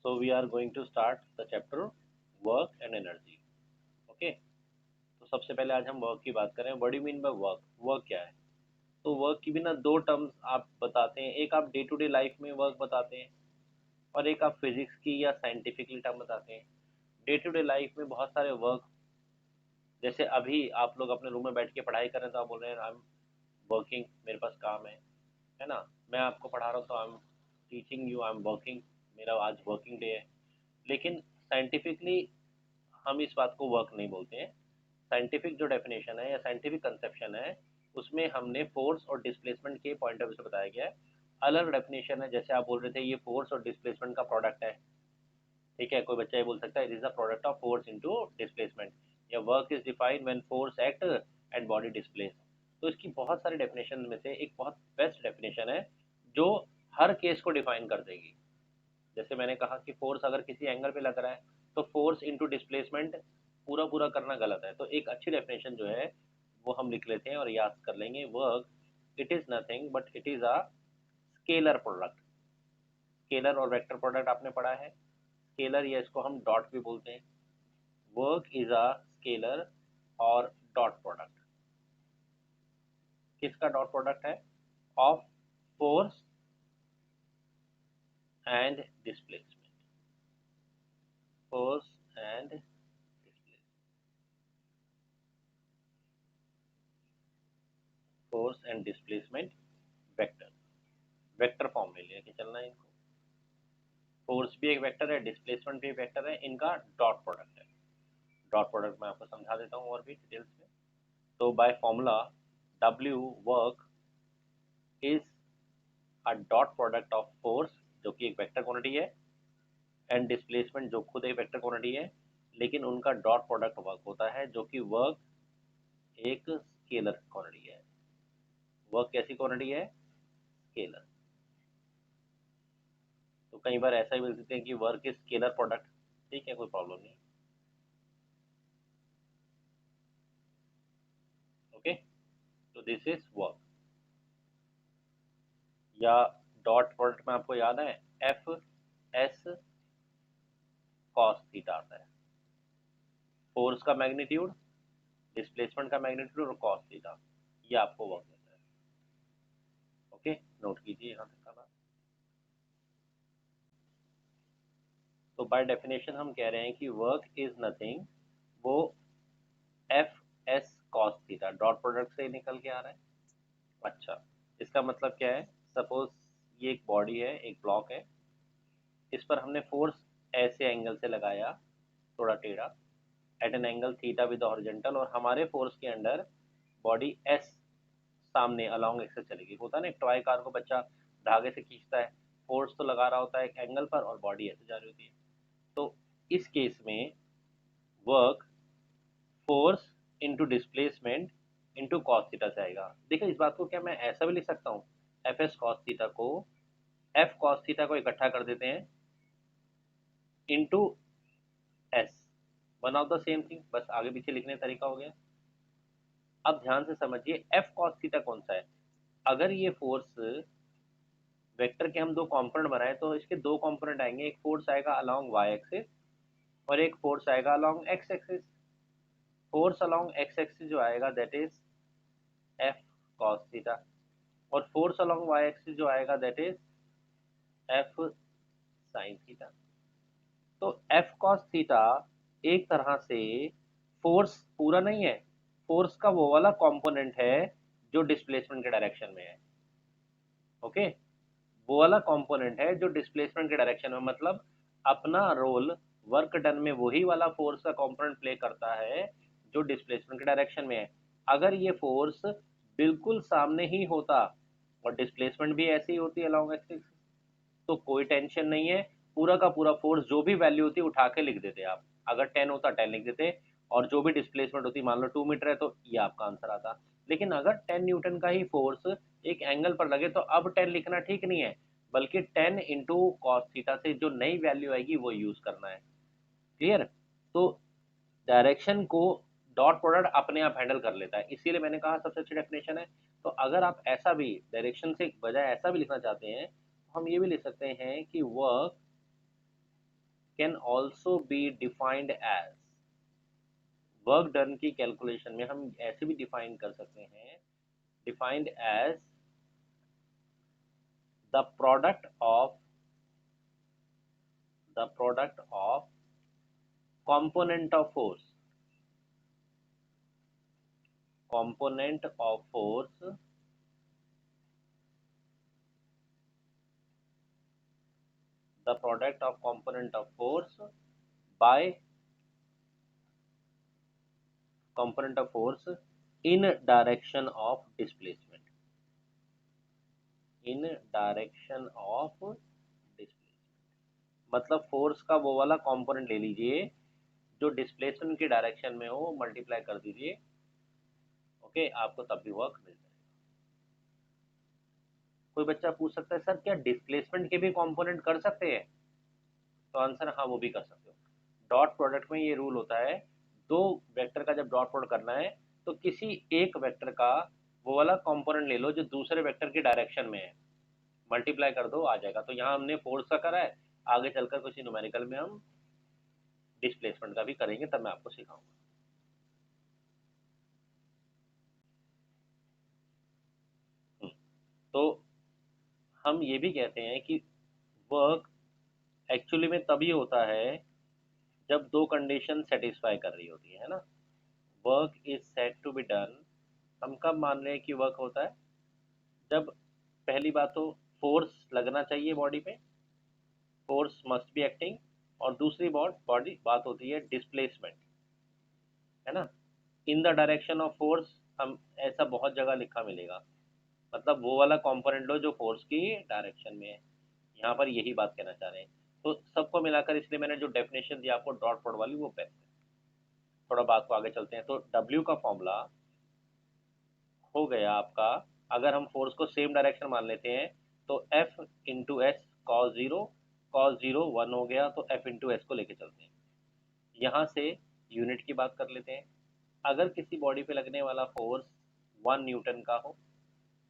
So we are going to start the chapter work and energy. Okay. तो सबसे पहले आज हम वर्क की बात करें. What do you mean by work? Work क्या है? तो वर्क की भी ना दो टर्म्स आप बताते हैं. एक आप डे टू डे लाइफ में वर्क बताते हैं और एक आप फिजिक्स की या साइंटिफिकली टर्म बताते हैं. डे टू डे लाइफ में बहुत सारे वर्क, जैसे अभी आप लोग अपने रूम में बैठ के पढ़ाई कर रहे हैं तो आप बोल रहे हैं आई एम वर्किंग, मेरे पास काम है ना. मैं आपको पढ़ा रहा हूँ तो I am teaching you, I am working, मेरा आज वर्किंग डे है. लेकिन साइंटिफिकली हम इस बात को वर्क नहीं बोलते हैं. साइंटिफिक जो डेफिनेशन है या साइंटिफिक कंसेप्शन है उसमें हमने फोर्स और डिस्प्लेसमेंट के पॉइंट ऑफ व्यू से बताया गया है. अलग डेफिनेशन है, जैसे आप बोल रहे थे ये फोर्स और डिस्प्लेसमेंट का प्रोडक्ट है. ठीक है, कोई बच्चा ये बोल सकता है it is the product of force into displacement, या work is defined when force act and body displace. तो इसकी बहुत सारी डेफिनेशन में से एक बहुत बेस्ट डेफिनेशन है जो हर केस को डिफाइन कर देगी. जैसे मैंने कहा कि फोर्स अगर किसी एंगल पे लग रहा है तो फोर्स इनटू डिस्प्लेसमेंट पूरा पूरा करना गलत है. तो एक अच्छी डेफिनेशन जो है वो हम लिख लेते हैं और याद कर लेंगे. Work it is nothing but it is a scalar product. Scalar और वेक्टर प्रोडक्ट आपने पढ़ा है. स्केलर या इसको हम डॉट भी बोलते हैं. वर्क इज अ स्केलर और डॉट प्रोडक्ट. किसका डॉट प्रोडक्ट है? Of force and displacement. Force and force and displacement vector. Vector form में लेके चलना है इनको. फोर्स भी एक वेक्टर है, डिस्प्लेसमेंट भी एक वेक्टर है, इनका डॉट प्रोडक्ट है. डॉट प्रोडक्ट मैं आपको समझा देता हूँ और भी डिटेल्स में. तो by formula W work is a dot product of force जो कि एक वेक्टर क्वांटिटी है एंड डिस्प्लेसमेंट जो खुद एक वेक्टर क्वांटिटी है, लेकिन उनका डॉट प्रोडक्ट वर्क होता है जो कि वर्क एक स्केलर क्वांटिटी है. वर्क कैसी क्वांटिटी है? स्केलर. तो कई बार ऐसा ही बोल सकते हैं कि वर्क इज स्केलर प्रोडक्ट. ठीक है, कोई प्रॉब्लम नहीं. ओके. तो दिस इज वर्क. या डॉट प्रोडक्ट में आपको याद है एफ एस कॉस थीटा आता है. फोर्स का मैग्नीट्यूड, डिस्प्लेसमेंट का मैग्नीट्यूड और कॉस थीटा, ये आपको वर्क देता है. ओके, नोट कीजिए यहाँ तक का बात. तो बाय डेफिनेशन हम कह रहे हैं कि वर्क इज नथिंग, वो F S cos theta dot product से निकल के आ रहा है. अच्छा, इसका मतलब क्या है? सपोज ये एक बॉडी है, एक ब्लॉक है, इस पर हमने फोर्स ऐसे एंगल से लगाया, थोड़ा टेढ़ा, at an angle theta with horizontal, और हमारे फोर्स के अंडर बॉडी एस सामने अलोंग एक्सेस चलेगी. होता है ना, एक टॉय कार को बच्चा धागे से खींचता है, फोर्स तो लगा रहा होता है एक एंगल पर और बॉडी ऐसे जा रही होती है. तो इस केस में work force into displacement into cos theta से आएगा. देखिए इस बात को क्या मैं ऐसा भी लिख सकता हूँ, एफ एस कॉस थीटा को, एफ कॉस थीटा को इकट्ठा कर देते हैं into S, one of the same thing, बस आगे पीछे लिखने का तरीका हो गया. अब ध्यान से समझिए एफ कॉस थीटा कौन सा है. अगर ये फोर्स वेक्टर के हम दो कंपोनेंट बनाए तो इसके दो कंपोनेंट आएंगे. एक फोर्स आएगा अलोंग वाई एक्सिस और एक फोर्स आएगा along X axis. Force along X axis जो आएगा that is F cos theta, और फोर्स अलोंग वाई एक्सिस जो आएगा that is F sine theta. तो एफ कॉस थीटा एक तरह से फोर्स पूरा नहीं है, फोर्स का वो वाला कंपोनेंट है जो डिस्प्लेसमेंट के डायरेक्शन में है. ओके, वो वाला कंपोनेंट है जो डिस्प्लेसमेंट के डायरेक्शन में, मतलब अपना रोल वर्क डन में वही वाला फोर्स का कंपोनेंट प्ले करता है जो डिस्प्लेसमेंट के डायरेक्शन में है. अगर ये फोर्स बिल्कुल सामने ही होता और डिस्प्लेसमेंट भी ऐसी ही होती है अलॉन्ग एक्सिस, तो कोई टेंशन नहीं है, पूरा का पूरा फोर्स जो भी वैल्यू होती उठा के लिख देते आप. अगर 10 होता 10 लिख देते, और जो भी डिस्प्लेसमेंट होती मान लो 2 मीटर है तो ये आपका आंसर आता. लेकिन अगर 10 न्यूटन का ही फोर्स एक एंगल पर लगे तो अब 10 लिखना ठीक नहीं है, बल्कि 10 इंटू कॉस थीटा से जो नई वैल्यू आएगी वो यूज करना है. क्लियर? तो डायरेक्शन को डॉट प्रोडक्ट अपने आप हैंडल कर लेता है, इसीलिए मैंने कहा सबसे अच्छी डेफिनेशन है. तो अगर आप ऐसा भी डायरेक्शन से बजाय ऐसा भी लिखना चाहते हैं तो हम ये भी लिख सकते हैं कि work can also be defined as, work done की कैलकुलेशन में हम ऐसे भी डिफाइन कर सकते हैं, defined as the product of component of force, component of force the product of component of force by component of force in direction of displacement, in direction of displacement, मतलब force का वो वाला component ले लीजिए जो displacement की direction में हो, मल्टीप्लाई कर दीजिए, ओके, आपको तब भी वर्क मिल जाएगा। कोई बच्चा पूछ सकता है सर क्या डिस्प्लेसमेंट के भी कंपोनेंट कर सकते हैं, तो आंसर हाँ, वो भी कर सकते हो। डॉट प्रोडक्ट में ये रूल होता है, दो वेक्टर का जब डॉट प्रोडक्ट करना है तो किसी एक वेक्टर का वो वाला कंपोनेंट ले लो जो दूसरे वेक्टर की डायरेक्शन में है, मल्टीप्लाई कर दो, आ जाएगा। तो यहाँ हमने फोर्स का करा है, आगे चलकर कुछ न्यूमेरिकल में हम डिस्प्लेसमेंट का भी करेंगे, तब मैं आपको सिखाऊंगा। तो हम ये भी कहते हैं कि वर्क एक्चुअली में तभी होता है जब दो कंडीशन सेटिस्फाई कर रही होती है ना। Work is set to be done, हम कब मान रहे हैं कि वर्क होता है, जब पहली बात तो फोर्स लगना चाहिए बॉडी पे, फोर्स मस्ट बी एक्टिंग, और दूसरी बॉडी बात होती है डिस्प्लेसमेंट, है ना। In the direction of force, हम ऐसा बहुत जगह लिखा मिलेगा, मतलब वो वाला कंपोनेंट लो जो फोर्स की डायरेक्शन में है। यहाँ पर यही बात कहना चाह रहे हैं। तो सबको मिलाकर इसलिए मैंने जो डेफिनेशन दी आपको डॉट प्रोडक्ट वाली वो बेस्ट है। थोड़ा बात को आगे चलते हैं। तो डब्ल्यू का फॉर्मूला हो गया आपका, अगर हम फोर्स को सेम डायरेक्शन मान लेते हैं तो F into S cos zero one हो गया, तो एफ इंटू एस को लेके चलते हैं। यहाँ से यूनिट की बात कर लेते हैं। अगर किसी बॉडी पे लगने वाला फोर्स 1 न्यूटन का हो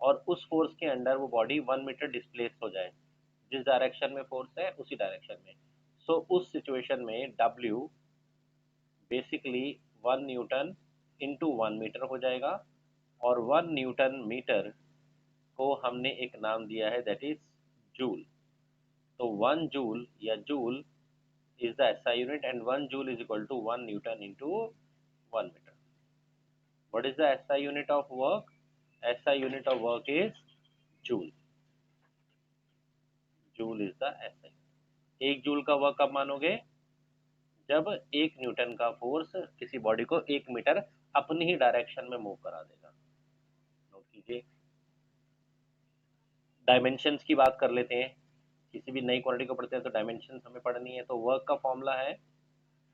और उस फोर्स के अंडर वो बॉडी 1 मीटर डिस्प्लेस हो जाए, जिस डायरेक्शन में फोर्स है उसी डायरेक्शन में, सो उस सिचुएशन में W basically 1 newton into 1 metre हो जाएगा, और 1 न्यूटन मीटर को हमने एक नाम दिया है, दैट इज जूल। तो 1 जूल या joule is the SI unit, and 1 joule is equal to 1 newton into 1 metre. What is the SI unit of work? SI unit of work is joule, joule is the SI. 1 joule का work कब मानोगे? जब 1 Newton का force किसी body को 1 metre अपनी ही direction में move करा देगा। नोट कीजिए। डायमेंशंस की बात कर लेते हैं। किसी भी नई क्वांटिटी को पढ़ते हैं तो डायमेंशन हमें पढ़नी है। तो वर्क का फॉर्मूला है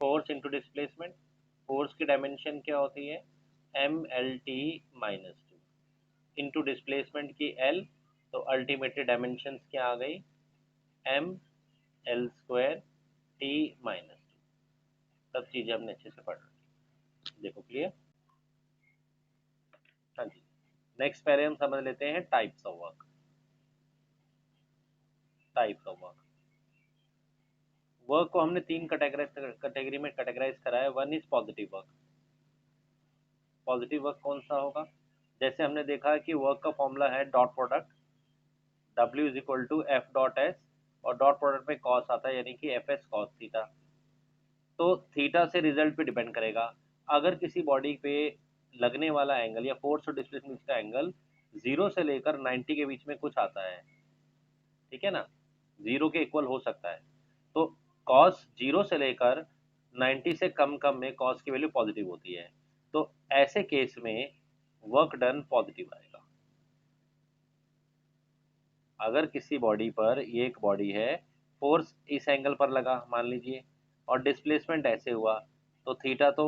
फोर्स इंटू डिस्प्लेसमेंट। फोर्स की डायमेंशन क्या होती है? m l t - 2 into displacement की l, तो अल्टीमेटली डायमेंशन क्या आ गई? m l² t - 2। सब चीजें हमने अच्छे से पढ़ रखी, देखो क्लियर। हाँ जी। नेक्स्ट पहले हम समझ लेते हैं types of work. Types of work, work को हमने तीन कैटेगरी में कैटेगराइज करा है। One is positive work. Positive work कौन सा होगा? जैसे हमने देखा है कि वर्क का फॉर्मूला है dot product, W is equal to F dot S, और डॉट प्रोडक्ट में कॉस आता है, यानी कि एफ एस कॉस थीटा। तो थीटा से रिजल्ट पे डिपेंड करेगा। अगर किसी बॉडी पे लगने वाला एंगल या फोर्स और डिस्प्लेसमेंट का एंगल 0 से लेकर 90 के बीच में कुछ आता है, ठीक है ना, 0 के इक्वल हो सकता है, तो कॉस 0 से लेकर 90 से कम कम में कॉस की वैल्यू पॉजिटिव होती है। तो ऐसे केस में वर्क डन पॉजिटिव आएगा। अगर किसी बॉडी पर, ये एक बॉडी है, फोर्स इस एंगल पर लगा मान लीजिए, और डिस्प्लेसमेंट ऐसे हुआ, तो थीटा तो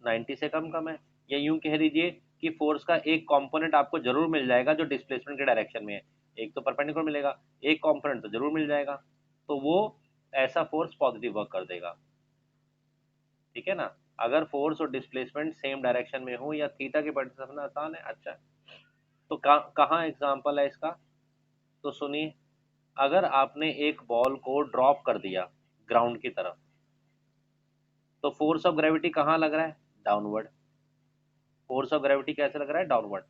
90 से कम कम है। या यूं कह दीजिए कि फोर्स का एक कंपोनेंट आपको जरूर मिल जाएगा जो डिस्प्लेसमेंट के डायरेक्शन में है, एक तो परपेंडिकुलर मिलेगा, एक कंपोनेंट तो जरूर मिल जाएगा, तो वो ऐसा फोर्स पॉजिटिव वर्क कर देगा, ठीक है ना। अगर फोर्स और डिस्प्लेसमेंट सेम डायरेक्शन में हो या थीटा के पॉइंट से समझना आसान है। अच्छा, तो कहाँ एग्जाम्पल है इसका? तो सुनिए, अगर आपने एक बॉल को ड्रॉप कर दिया ग्राउंड की तरफ। तो फोर्स ऑफ ग्रेविटी कहाँ लग रहा है? डाउनवर्ड। फोर्स ऑफ ग्रेविटी कैसे लग रहा है? डाउनवर्ड।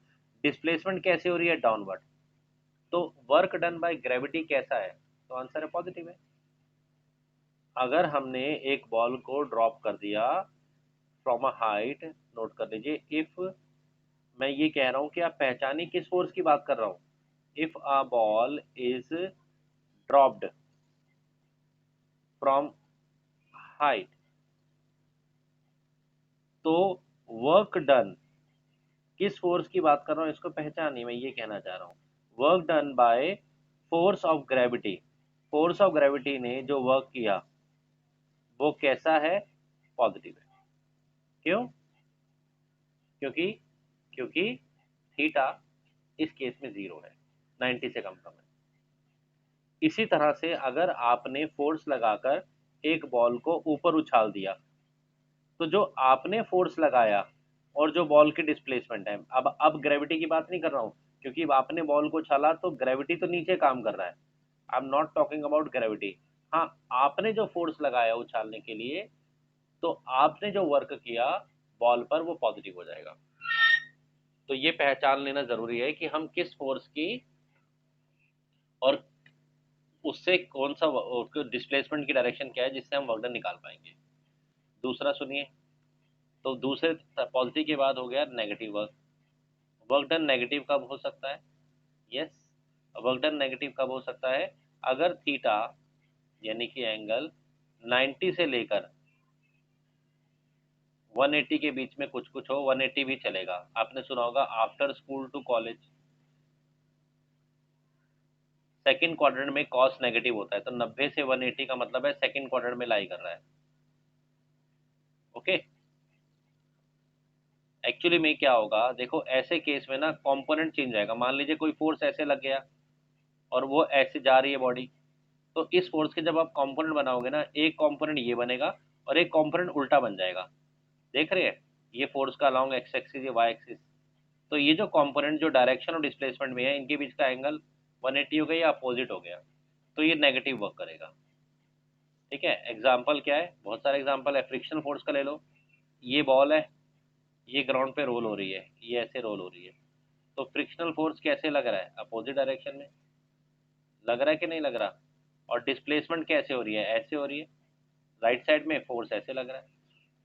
डिस्प्लेसमेंट कैसे हो रही है? डाउनवर्ड। तो वर्क डन बाय ग्रेविटी कैसा है? तो आंसर है पॉजिटिव है। अगर हमने एक बॉल को ड्रॉप कर दिया फ्रॉम अ हाइट, नोट कर लीजिए, इफ, मैं ये कह रहा हूं कि आप पहचानिए किस फोर्स की बात कर रहा हूं। If a ball is dropped from height, तो वर्क डन किस फोर्स की बात कर रहा हूं, इसको पहचानिए, मैं ये कहना चाह रहा हूं। Work done by force of gravity, force of gravity ने जो वर्क किया वो कैसा है? पॉजिटिव है। क्यों? क्योंकि क्योंकि थीटा इस केस में जीरो है, 90 से कम है। इसी तरह से अगर आपने फोर्स लगाकर एक बॉल को ऊपर उछाल दिया, तो जो आपने फोर्स लगाया और जो बॉल की डिस्प्लेसमेंट है, अब ग्रेविटी की बात नहीं कर रहा हूं, क्योंकि आपने बॉल को उछाला तो ग्रेविटी तो नीचे काम कर रहा है। I am not talking about gravity. हाँ, आपने जो फोर्स लगाया उछालने के लिए, तो आपने जो वर्क किया बॉल पर, वो पॉजिटिव हो जाएगा। तो ये पहचान लेना जरूरी है कि हम किस फोर्स की और उससे कौन सा डिस्प्लेसमेंट की डायरेक्शन क्या है जिससे हम वर्क डन निकाल पाएंगे। दूसरा सुनिए। तो दूसरे पॉलिसी के बाद हो गया negative work. Work done negative कब हो सकता है? यस, वर्क डन नेगेटिव कब हो सकता है? अगर थीटा यानी कि एंगल 90 से लेकर 180 के बीच में कुछ कुछ हो, 180 भी चलेगा। आपने सुना होगा after school to college, second quadrant में कॉस नेगेटिव होता है, तो 90 से 180 का मतलब है सेकंड क्वाड्रेंट में लाई कर रहा है। ओके। एक्चुअली में क्या होगा, देखो ऐसे केस में ना कंपोनेंट चेंज आएगा। मान लीजिए कोई फोर्स ऐसे लग गया और वो ऐसे जा रही है बॉडी, तो इस फोर्स के जब आप कंपोनेंट बनाओगे ना, एक कंपोनेंट ये बनेगा और एक कंपोनेंट उल्टा बन जाएगा। देख रहे हैं, ये फोर्स का लॉन्ग एक्स एक्सिस, ये वाई एक्सिस। तो ये जो कंपोनेंट जो डायरेक्शन और डिस्प्लेसमेंट में है, इनके बीच का एंगल 180 हो गया या अपोजिट हो गया, तो ये नेगेटिव वर्क करेगा। ठीक है। एग्जाम्पल क्या है? बहुत सारे एग्जाम्पल है। फ्रिक्शन फोर्स का ले लो। ये बॉल है, ये ग्राउंड पे रोल हो रही है, ये ऐसे रोल हो रही है, तो फ्रिक्शनल फोर्स कैसे लग रहा है? अपोजिट डायरेक्शन में लग रहा है कि नहीं लग रहा? और डिस्प्लेसमेंट कैसे हो रही है? ऐसे हो रही है। राइट साइड में फोर्स ऐसे लग रहा है।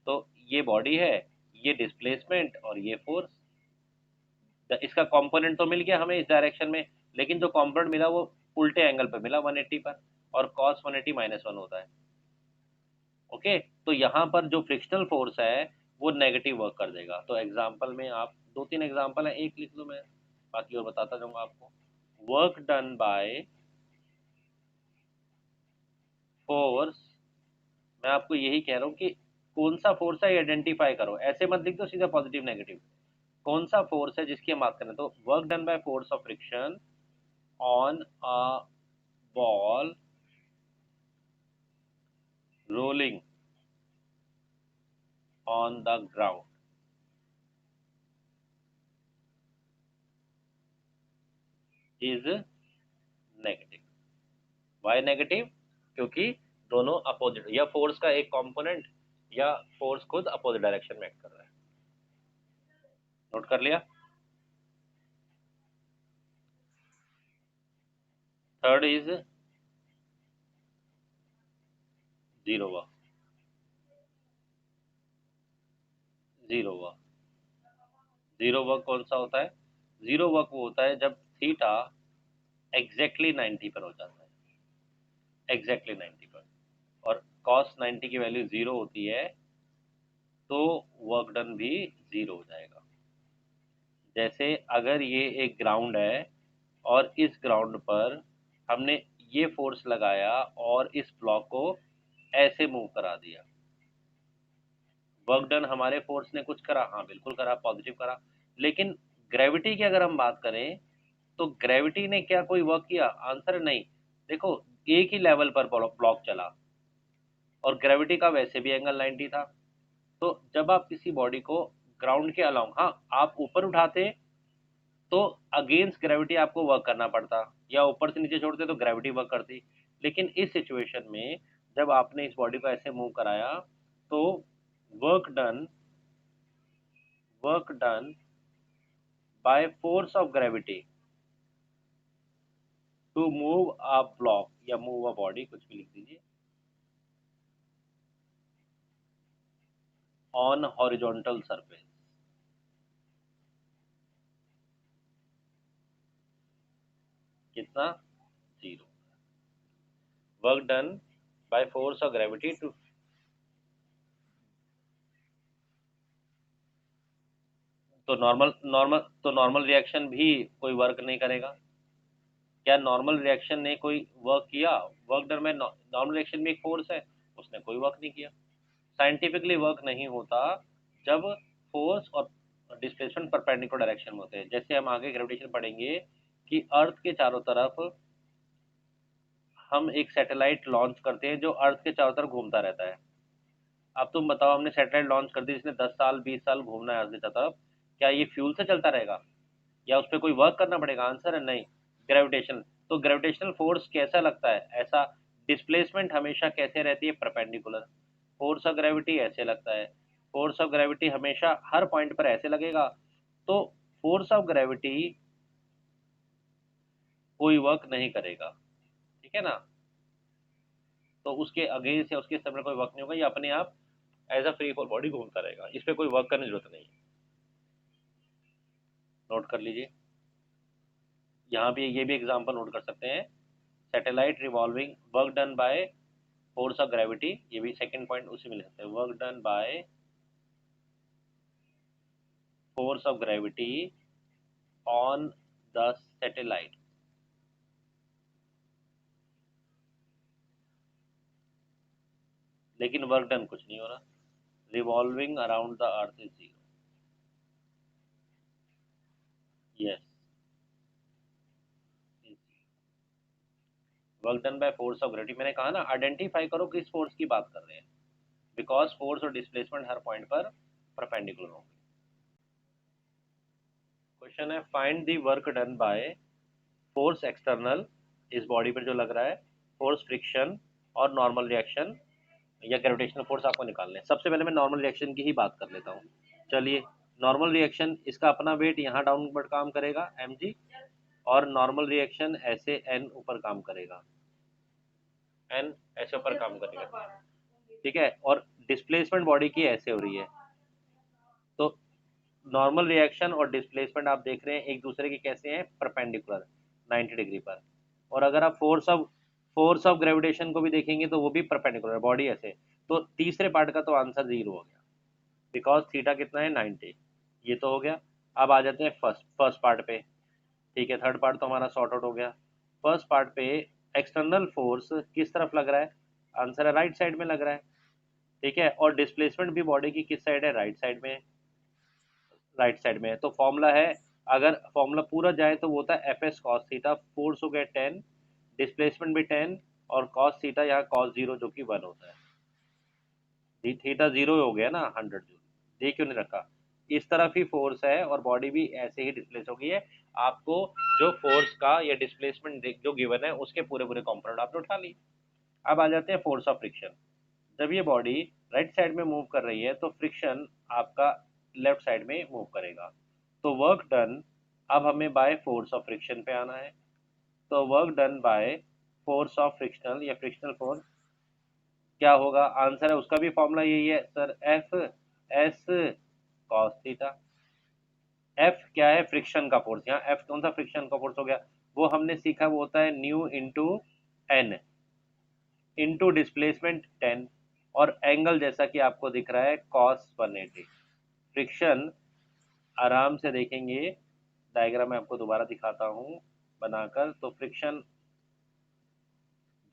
तो ये बॉडी है, ये डिस्प्लेसमेंट और ये फोर्स। इसका कंपोनेंट तो मिल गया हमें इस डायरेक्शन में, लेकिन जो कंपोनेंट मिला वो उल्टे एंगल पर मिला, 180 पर, और cos 180 -1 होता है। ओके। तो यहाँ पर जो फ्रिक्शनल फोर्स है वो नेगेटिव वर्क कर देगा। तो एग्जाम्पल में आप दो तीन एग्जाम्पल है, एक लिख लो, मैं बाकी और बताता जाऊंगा आपको। वर्क डन बाय फोर्स, मैं आपको यही कह रहा हूँ कि कौन सा फोर्स है आइडेंटिफाई करो, ऐसे मत लिख दो सीधा पॉजिटिव नेगेटिव। कौन सा फोर्स है जिसकी हम बात करें? तो work done by force of friction on a ball rolling on the ground is negative. Why negative? क्योंकि दोनों अपोजिट, या फोर्स का एक कंपोनेंट या फोर्स खुद अपोजिट डायरेक्शन में एक्ट कर रहा है। नोट कर लिया? Third is zero work. Zero work, zero work कौन सा होता है? जीरो वर्क वो होता है जब थीटा एग्जैक्टली 90 पर हो जाता है, एग्जैक्टली 90 पर, और cos 90 की वैल्यू जीरो होती है, तो वर्क डन भी जीरो हो जाएगा। जैसे अगर ये एक ग्राउंड है और इस ग्राउंड पर हमने ये फोर्स लगाया और इस ब्लॉक को ऐसे मूव करा दिया, वर्क डन हमारे फोर्स ने कुछ करा? हाँ बिल्कुल करा, पॉजिटिव करा। लेकिन ग्रेविटी की अगर हम बात करें, तो ग्रेविटी ने क्या कोई वर्क किया? आंसर नहीं। देखो, एक ही लेवल पर ब्लॉक चला और ग्रेविटी का वैसे भी एंगल 90 था। तो जब आप किसी बॉडी को ग्राउंड के अलाउंग, हाँ आप ऊपर उठाते तो अगेंस्ट ग्रेविटी आपको वर्क करना पड़ता, या ऊपर से नीचे छोड़ते तो ग्रेविटी वर्क करती। लेकिन इस सिचुएशन में जब आपने इस बॉडी को ऐसे मूव कराया तो work done by force of gravity to move a block या मूव अ बॉडी, कुछ भी लिख दीजिए, ऑन हॉरिजॉन्टल सरफेस। कितना? Zero. Work done by force of gravity to, तो नॉर्मल रिएक्शन भी कोई वर्क नहीं करेगा। क्या नॉर्मल रिएक्शन ने कोई वर्क किया? वर्क डन में नॉर्मल रिएक्शन भी एक फोर्स है, उसने कोई वर्क नहीं किया। साइंटिफिकली वर्क नहीं होता जब फोर्स और डिस्प्लेसमेंट परपेंडिकुलर डायरेक्शन में होते हैं। जैसे हम आगे ग्रेविटेशन पढ़ेंगे कि अर्थ के चारों तरफ हम एक सैटेलाइट लॉन्च करते हैं जो अर्थ के चारों तरफ घूमता रहता है। अब तुम बताओ, हमने सैटेलाइट लॉन्च कर दी जिसने 10 साल 20 साल घूमना है अर्थ के चारों तरफ, क्या ये फ्यूल से चलता रहेगा या उस पर कोई वर्क करना पड़ेगा? आंसर है नहीं। ग्रेविटेशन, तो ग्रेविटेशनल फोर्स कैसा लगता है? ऐसा। डिस्प्लेसमेंट हमेशा कैसे रहती है? परपेंडिकुलर। फोर्स ऑफ ग्रेविटी ऐसे लगता है। फोर्स ऑफ ग्रेविटी हमेशा हर पॉइंट पर ऐसे लगेगा। तो फोर्स ऑफ ग्रेविटी कोई वर्क नहीं करेगा, ठीक है ना? तो उसके अगेंस्ट या उसके सामने कोई वर्क नहीं होगा, ये अपने आप as a free fall body घूमता रहेगा, इस पर कोई वर्क करने की जरूरत नहीं है। नोट कर लीजिए। यहाँ भी ये भी एग्जांपल नोट कर सकते हैं। Satellite revolving, work done by force of gravity, ये भी सेकंड पॉइंट उसी में ले सकते हैं। Work done by force of gravity on the satellite, लेकिन वर्क डन कुछ नहीं हो रहा। Revolving around the earth is zero. Yes, work done by force of gravity, मैंने कहा ना, आइडेंटिफाई करो किस फोर्स की बात कर रहे हैं, बिकॉज फोर्स और डिस्प्लेसमेंट हर पॉइंट पर परपेंडिकुलर होंगे। क्वेश्चन है, find the work done by force external, इस बॉडी पर जो लग रहा है, फोर्स फ्रिक्शन और नॉर्मल रिएक्शन या ग्रेविटेशनल फोर्स आपको निकालने हैं। सबसे पहले मैं नॉर्मल रिएक्शन की ही बात कर लेता हूँ। चलिए, नॉर्मल रिएक्शन, इसका अपना वेट यहाँ डाउनवर्ड काम करेगा mg, और नॉर्मल रिएक्शन ऐसे n ऊपर काम करेगा, n ऐसे ऊपर काम करेगा, ठीक है। और डिस्प्लेसमेंट बॉडी की ऐसे हो रही है। तो नॉर्मल रिएक्शन और डिस्प्लेसमेंट आप देख रहे हैं एक दूसरे के कैसे हैं? परपेंडिकुलर, 90 डिग्री पर। और अगर आप फोर्स ऑफ ग्रेविटेशन को भी देखेंगे तो वो भी परपेंडिकुलर, बॉडी ऐसे। तो तीसरे पार्ट का तो आंसर जीरो हो गया, बिकॉज थीटा कितना है? 90। ये तो हो गया। अब आ जाते हैं फर्स्ट फर्स्ट पार्ट पे, ठीक है। थर्ड पार्ट तो हमारा सॉर्ट आउट हो गया। फर्स्ट पार्ट पे एक्सटर्नल फोर्स किस तरफ लग रहा है? आंसर है राइट साइड में लग रहा है, ठीक है। और डिस्प्लेसमेंट भी बॉडी की किस साइड है? राइट साइड में, राइट साइड में है। तो फॉर्मूला है, अगर फॉर्मूला पूरा जाए तो वो होता है F S cos theta, force हो गया 10, डिस्प्लेसमेंट भी 10, और कॉस थीटा यहाँ कॉस जीरो जो कि 1 होता है। थीटा जीरो हो गया ना, 100 जूल। ये क्यों नहीं रखा? इस तरफ ही फोर्स है और बॉडी भी ऐसे ही डिस्प्लेस हो गई है। आपको जो फोर्स का या डिस्प्लेसमेंट जो गिवन है उसके पूरे पूरे कंपोनेंट आपने उठा लिए। अब आ जाते हैं फोर्स ऑफ फ्रिक्शन। जब ये बॉडी राइट साइड में मूव कर रही है तो फ्रिक्शन आपका लेफ्ट साइड में मूव करेगा। तो वर्क डन, अब हमें बाय फोर्स ऑफ फ्रिक्शन पे आना है। तो work done by force of frictional या फ्रिक्शनल फोर्स क्या होगा? आंसर है, उसका भी फॉर्मूला यही है sir, F S cos theta. F क्या है? फ्रिक्शन का फोर्स। यहाँ एफ कौन सा फ्रिक्शन का फोर्स हो गया? वो हमने सीखा, वो होता है mu into N into displacement 10, और एंगल जैसा कि आपको दिख रहा है कॉस 180। फ्रिक्शन आराम से देखेंगे, डायग्राम में आपको दोबारा दिखाता हूँ बनाकर। तो फ्रिक्शन,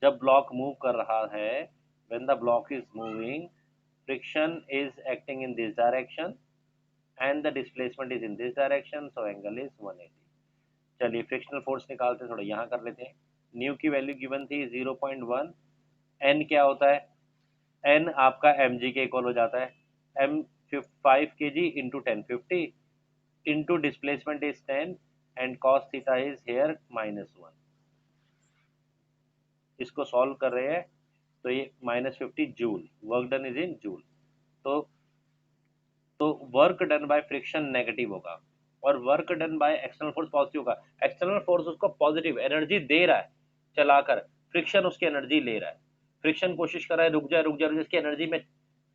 जब ब्लॉक मूव कर रहा है, when the block is moving, friction is acting in this direction and the displacement is in this direction, so angle is 180। चलिए फ्रिक्शनल फोर्स निकालते हैं, थोड़ा यहाँ कर लेते हैं। न्यू की वैल्यू गिवन थी 0.1, एन क्या होता है? एन आपका एम जी के इक्वल हो जाता है, M 5 kg into 1050 into displacement is 10 and cos theta is here -1। इसको सॉल्व कर रहे हैं तो ये -50 joule, work done is in joule. तो तो work done by friction negative होगा और work done by external force positive होगा। एक्सटर्नल फोर्स उसको पॉजिटिव एनर्जी दे रहा है चलाकर, फ्रिक्शन उसकी एनर्जी ले रहा है। फ्रिक्शन कोशिश कर रहा है रुक जा रुक जा रुक जा, इसकी एनर्जी में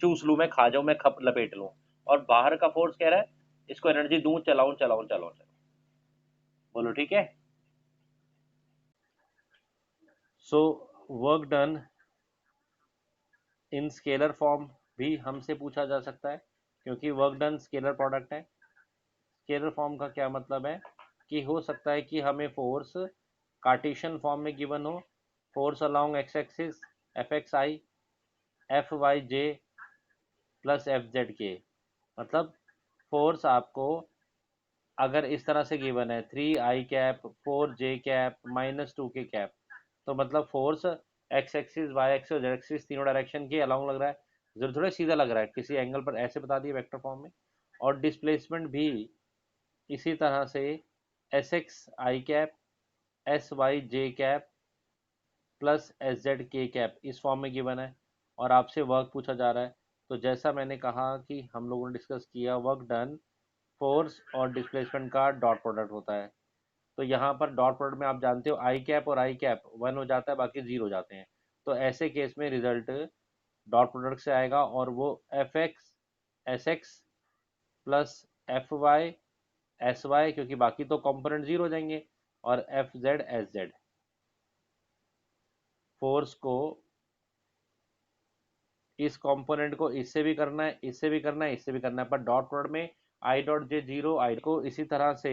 चूस लूँ, मैं खा जाऊँ, मैं खप लपेट लूँ। और बाहर का फोर्स कह रहा है इसको एनर्जी दूं, चलाऊं चलाऊं चलाऊं चलाऊं। बोलो ठीक है। So work done in scalar form भी हमसे पूछा जा सकता है, क्योंकि वर्क डन स्केलर प्रोडक्ट है। स्केलर फॉर्म का क्या मतलब है कि हो सकता है कि हमें फोर्स कार्टेशियन फॉर्म में गिवन हो, force along X axis F X I F Y J plus F Z K. मतलब फोर्स आपको अगर इस तरह से गिवन है 3 i cap 4 j cap -2 k cap, तो मतलब force X axis Y axis और जेड एक्सिस तीनों डायरेक्शन के अलोंग लग रहा है। जरूर थोड़ा सीधा लग रहा है, किसी एंगल पर ऐसे बता दिए वेक्टर फॉर्म में। और डिस्प्लेसमेंट भी इसी तरह से SX i cap SY j cap plus SZ k cap इस फॉर्म में गिवन है। और आपसे वर्क पूछा जा रहा है, तो जैसा मैंने कहा कि हम लोगों ने डिस्कस किया, वर्क डन फोर्स और डिस्प्लेसमेंट का डॉट प्रोडक्ट होता है। तो यहाँ पर डॉट प्रोडक्ट में आप जानते हो आई कैप और आई कैप 1 हो जाता है, बाकी 0 हो जाते हैं। तो ऐसे केस में रिजल्ट डॉट प्रोडक्ट से आएगा और वो F X S X plus F Y S Y, क्योंकि बाकी तो कंपोनेंट 0 हो जाएंगे, और F Z S Z. Force को इस कंपोनेंट को इससे भी करना है, इससे भी करना है, इससे भी करना है, पर डॉट प्रोडक्ट में आई डॉट जे 0, आई को इसी तरह से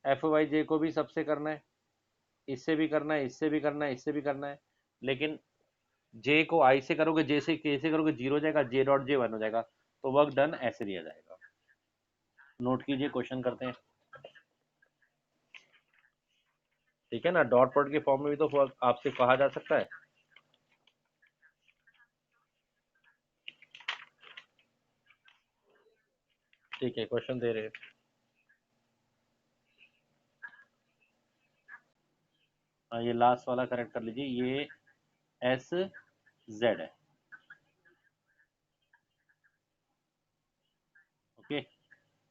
एफ वाई जे को भी सबसे करना है, इससे भी करना है, इससे भी करना है, इससे भी करना है। लेकिन जे को आई से करोगे, जे से के से करोगे 0 हो जाएगा, जे डॉट जे 1 हो जाएगा। तो वर्क डन ऐसे दिया जाएगा। नोट कीजिए, क्वेश्चन करते हैं। ठीक है ना, डॉट प्रोडक्ट के फॉर्म में भी तो वर्क आपसे कहा जा सकता है। ठीक है, क्वेश्चन दे रहे हैं। हाँ, ये लास्ट वाला करेक्ट कर लीजिए, ये एस जेड है। ओके,